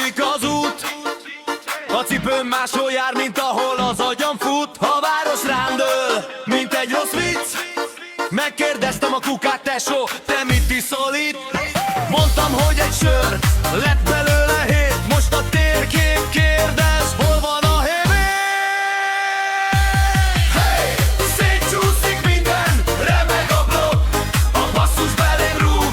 Bonyolódik az út, a cipőm máshol jár, mint ahol az agyam fut. A város rám dől, mint egy rossz vicc. Megkérdeztem a kukát, tesó, te mit iszol itt? Mondtam, hogy egy sör, lett belőle hét. Most a térkép kérdez, hol van a hevé? Hey! Szétcsúszik minden, remeg a blokk. A basszus belém rúg,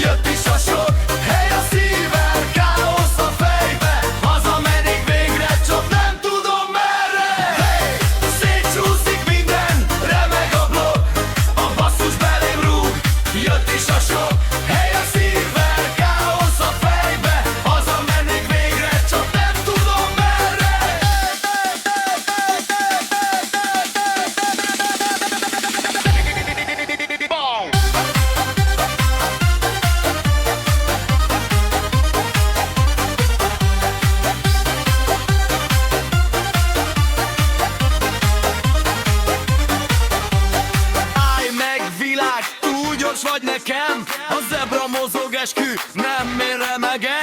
jött is a sok. Hely a szívem, káosz a fejbe. Hazamennék végre, csak nem tudom merre. Hey! Szétcsúszik minden, remeg a blokk. A basszus belém rúg, jött is a sok. Hely a szívem, káosz a fejbe. Hazamennék végre, csak nem tudom merre. Bom! Állj meg világ, túl gyors vagy nekem. A zebra mozog, eskü, nem ér remegem.